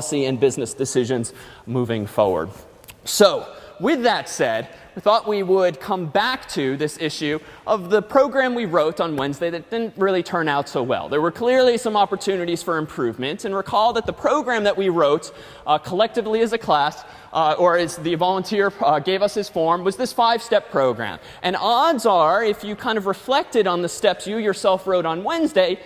policy and business decisions moving forward. So with that said, we thought we would come back to this issue of the program we wrote on Wednesday that didn't really turn out so well. There were clearly some opportunities for improvement. And recall that the program that we wrote collectively as a class, or as the volunteer gave us his form, was this 5-step program. And odds are, if you kind of reflected on the steps you yourself wrote on Wednesday,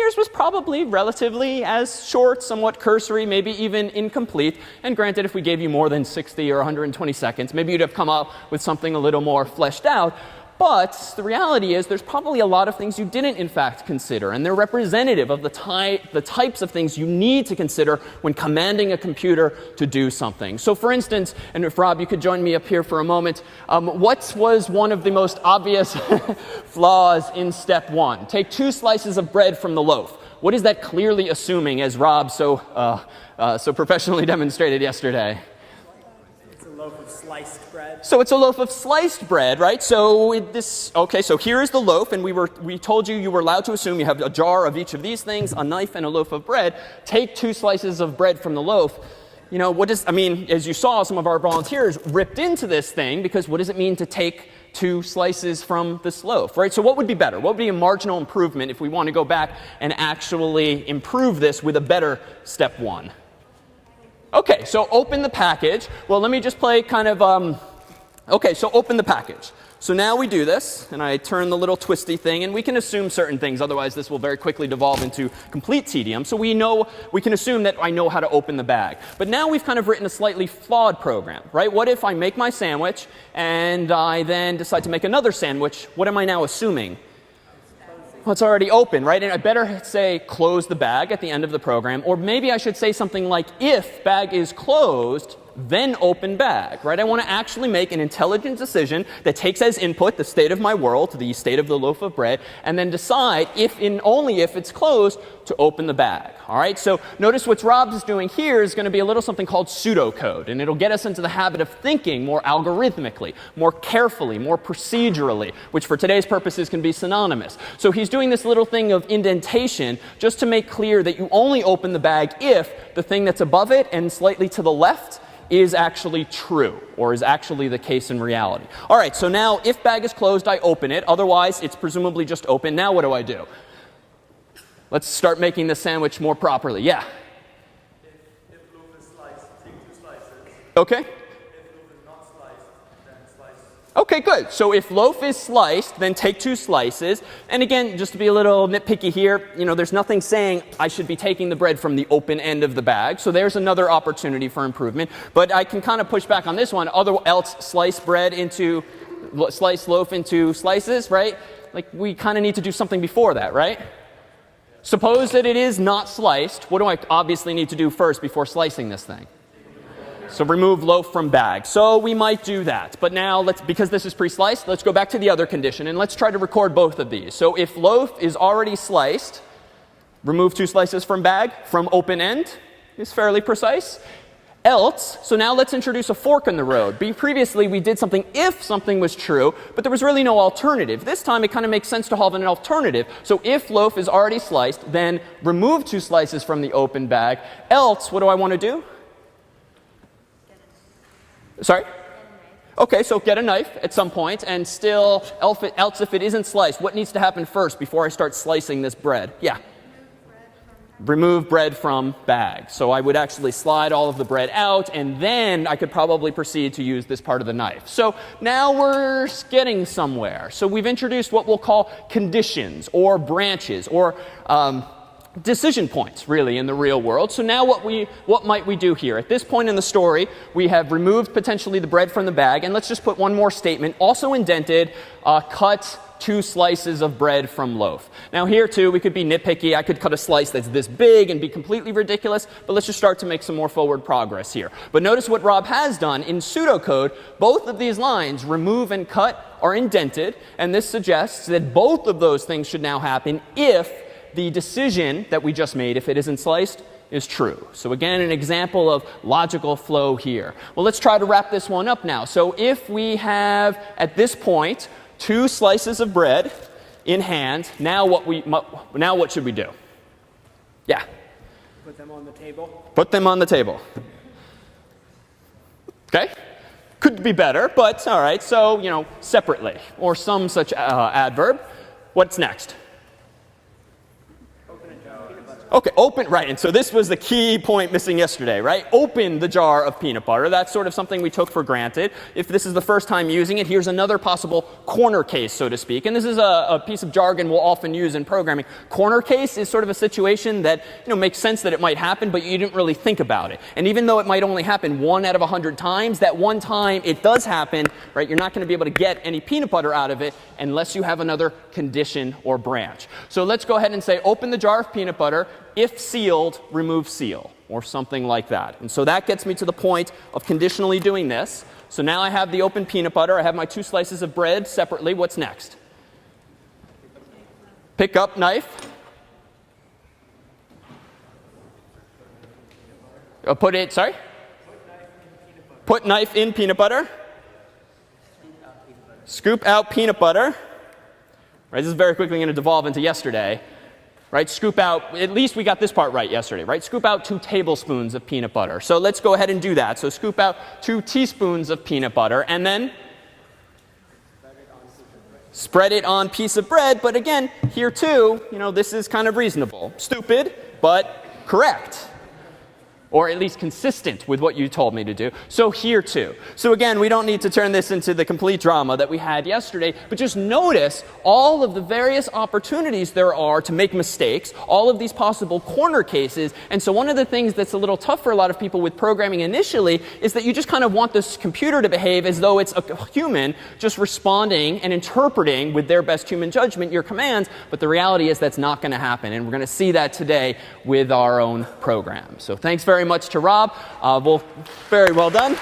yours was probably relatively as short, somewhat cursory, maybe even incomplete. And granted, if we gave you more than 60 or 120 seconds, maybe you'd have come up with something a little more fleshed out. But the reality is there's probably a lot of things you didn't, in fact, consider. And they're representative of the types of things you need to consider when commanding a computer to do something. So for instance, and if Rob, you could join me up here for a moment, what was one of the most obvious flaws in step 1? Take 2 slices of bread from the loaf. What is that clearly assuming, as Rob so professionally demonstrated yesterday? Sliced bread. So it's a loaf of sliced bread, right? So so here is the loaf, and we told you were allowed to assume you have a jar of each of these things, a knife, and a loaf of bread. Take 2 slices of bread from the loaf. You know, as you saw, some of our volunteers ripped into this thing, because what does it mean to take 2 slices from this loaf, right? So what would be better? What would be a marginal improvement if we want to go back and actually improve this with a better step 1? OK, so open the package. Well, let me just play kind of, OK, so open the package. So now we do this, and I turn the little twisty thing, and we can assume certain things. Otherwise, this will very quickly devolve into complete tedium. So we can assume that I know how to open the bag. But now we've kind of written a slightly flawed program, right? What if I make my sandwich, and I then decide to make another sandwich? What am I now assuming? Well, it's already open, right? And I better say close the bag at the end of the program. Or maybe I should say something like, if bag is closed, then open bag, right? I want to actually make an intelligent decision that takes as input the state of my world, the state of the loaf of bread, and then decide only if it's closed to open the bag. All right, so notice what Rob is doing here is going to be a little something called pseudocode, and it'll get us into the habit of thinking more algorithmically, more carefully, more procedurally, which for today's purposes can be synonymous. So he's doing this little thing of indentation just to make clear that you only open the bag if the thing that's above it and slightly to the left is actually true, or is actually the case in reality. All right, so now if bag is closed, I open it. Otherwise, it's presumably just open. Now what do I do? Let's start making the sandwich more properly. Yeah? If loaf is sliced, take 2 slices. OK. If loaf is not sliced, then slice. OK, good. So if loaf is sliced, then take 2 slices. And again, just to be a little nitpicky here, there's nothing saying I should be taking the bread from the open end of the bag. So there's another opportunity for improvement. But I can kind of push back on this one. Else slice loaf into slices, right? Like, we kind of need to do something before that, right? Suppose that it is not sliced. What do I obviously need to do first before slicing this thing? So remove loaf from bag. So we might do that. But now, because this is pre-sliced, let's go back to the other condition, and let's try to record both of these. So if loaf is already sliced, remove 2 slices from bag from open end is fairly precise. Else, so now let's introduce a fork in the road. Previously, we did something if something was true, but there was really no alternative. This time, it kind of makes sense to have an alternative. So if loaf is already sliced, then remove 2 slices from the open bag. Else, what do I want to do? Sorry? OK, so get a knife at some point, and still, else if it isn't sliced, what needs to happen first before I start slicing this bread? Yeah? Remove bread from bag. So I would actually slide all of the bread out, and then I could probably proceed to use this part of the knife. So now we're getting somewhere. So we've introduced what we'll call conditions, or branches, or decision points, really, in the real world. So now what might we do here? At this point in the story, we have removed potentially the bread from the bag. And let's just put one more statement, also indented, cut 2 slices of bread from loaf. Now here, too, we could be nitpicky. I could cut a slice that's this big and be completely ridiculous. But let's just start to make some more forward progress here. But notice what Rob has done. In pseudocode, both of these lines, remove and cut, are indented. And this suggests that both of those things should now happen if the decision that we just made, if it isn't sliced, is true. So again, an example of logical flow here. Well, let's try to wrap this one up now. So if we have, at this point, 2 slices of bread in hand, now what should we do? Yeah? Put them on the table. Put them on the table. OK? Could be better, but all right. So, separately, or some such adverb. What's next? OK, open, right. And so this was the key point missing yesterday, right? Open the jar of peanut butter. That's sort of something we took for granted. If this is the first time using it, here's another possible corner case, so to speak. And this is a piece of jargon we'll often use in programming. Corner case is sort of a situation that makes sense that it might happen, but you didn't really think about it. And even though it might only happen 1 out of 100 times, that one time it does happen, right? You're not going to be able to get any peanut butter out of it unless you have another condition or branch. So let's go ahead and say open the jar of peanut butter. If sealed, remove seal, or something like that. And so that gets me to the point of conditionally doing this. So now I have the open peanut butter. I have my 2 slices of bread separately. What's next? Pick up knife. Put knife in peanut butter. Scoop out peanut butter. Right, this is very quickly going to devolve into yesterday. Right, scoop out, at least we got this part right yesterday, right? Scoop out 2 tablespoons of peanut butter. So let's go ahead and do that. So scoop out 2 teaspoons of peanut butter and then spread it on piece of bread. But again, here too, this is kind of reasonable. Stupid, but correct. Or at least consistent with what you told me to do. So here too. So again, we don't need to turn this into the complete drama that we had yesterday, but just notice all of the various opportunities there are to make mistakes, all of these possible corner cases. And so one of the things that's a little tough for a lot of people with programming initially is that you just kind of want this computer to behave as though it's a human just responding and interpreting with their best human judgment your commands. But the reality is that's not going to happen. And we're going to see that today with our own program. So thanks very much to Rob. Very well done.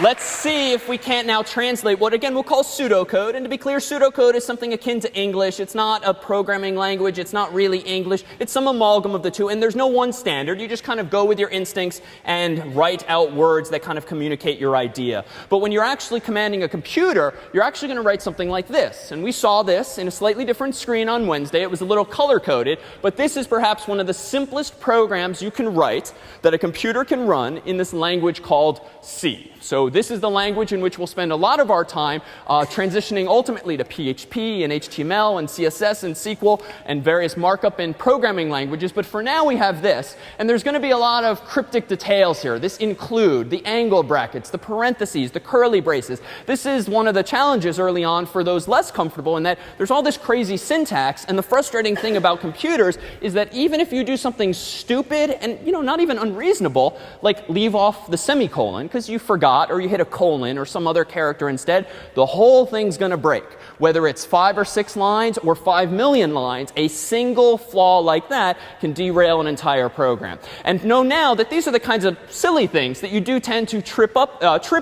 Let's see if we can't now translate what, again, we'll call pseudocode. And to be clear, pseudocode is something akin to English. It's not a programming language. It's not really English. It's some amalgam of the two. And there's no one standard. You just kind of go with your instincts and write out words that kind of communicate your idea. But when you're actually commanding a computer, you're actually going to write something like this. And we saw this in a slightly different screen on Wednesday. It was a little color-coded. But this is perhaps one of the simplest programs you can write that a computer can run in this language called C. So this is the language in which we'll spend a lot of our time transitioning ultimately to PHP and HTML and CSS and SQL and various markup and programming languages. But for now, we have this. And there's going to be a lot of cryptic details here. This include the angle brackets, the parentheses, the curly braces. This is one of the challenges early on for those less comfortable in that there's all this crazy syntax. And the frustrating thing about computers is that even if you do something stupid and not even unreasonable, like leave off the semicolon because you forgot or you hit a colon or some other character instead, the whole thing's going to break. Whether it's 5 or 6 lines or 5 million lines, a single flaw like that can derail an entire program. And know now that these are the kinds of silly things that you do tend to trip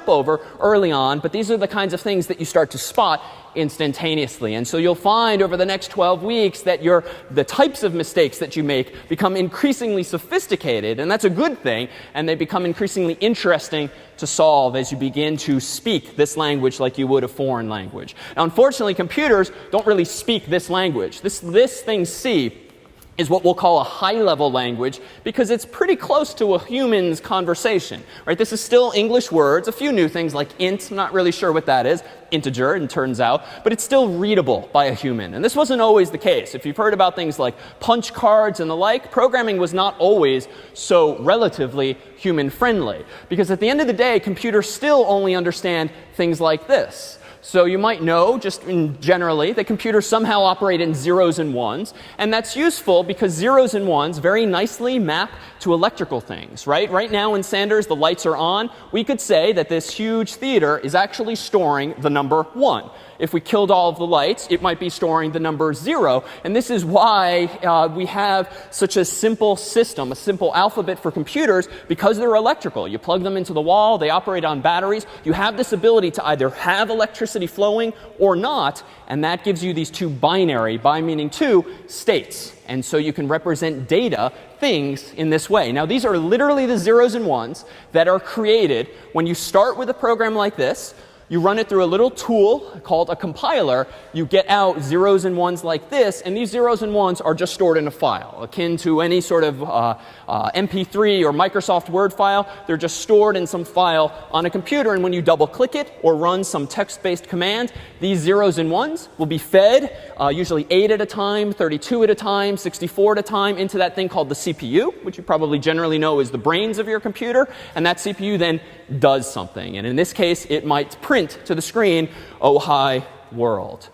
over early on, but these are the kinds of things that you start to spot instantaneously. And so you'll find over the next 12 weeks that the types of mistakes that you make become increasingly sophisticated, and that's a good thing, and they become increasingly interesting to solve as you begin to speak this language like you would a foreign language. Now, unfortunately, computers don't really speak this language. This thing C is what we'll call a high-level language because it's pretty close to a human's conversation, right? This is still English words, a few new things like int, I'm not really sure what that is, integer, it turns out, but it's still readable by a human. And this wasn't always the case. If you've heard about things like punch cards and the like, programming was not always so relatively human-friendly. Because at the end of the day, computers still only understand things like this. So you might know, just generally, that computers somehow operate in zeros and ones. And that's useful because zeros and ones very nicely map to electrical things, right? Right now in Sanders, the lights are on. We could say that this huge theater is actually storing the number 1. If we killed all of the lights, it might be storing the number 0. And this is why we have such a simple system, a simple alphabet for computers, because they're electrical. You plug them into the wall, they operate on batteries. You have this ability to either have electricity flowing or not, and that gives you these 2 binary, bi meaning 2, states. And so you can represent data, things, in this way. Now, these are literally the zeros and ones that are created when you start with a program like this. You run it through a little tool called a compiler. You get out zeros and ones like this, and these zeros and ones are just stored in a file, akin to any sort of MP3 or Microsoft Word file. They're just stored in some file on a computer, and when you double-click it or run some text-based command, these zeros and ones will be fed, usually 8 at a time, 32 at a time, 64 at a time, into that thing called the CPU, which you probably generally know is the brains of your computer. And that CPU then does something. And in this case, it might print to the screen, "Oh, hi, world."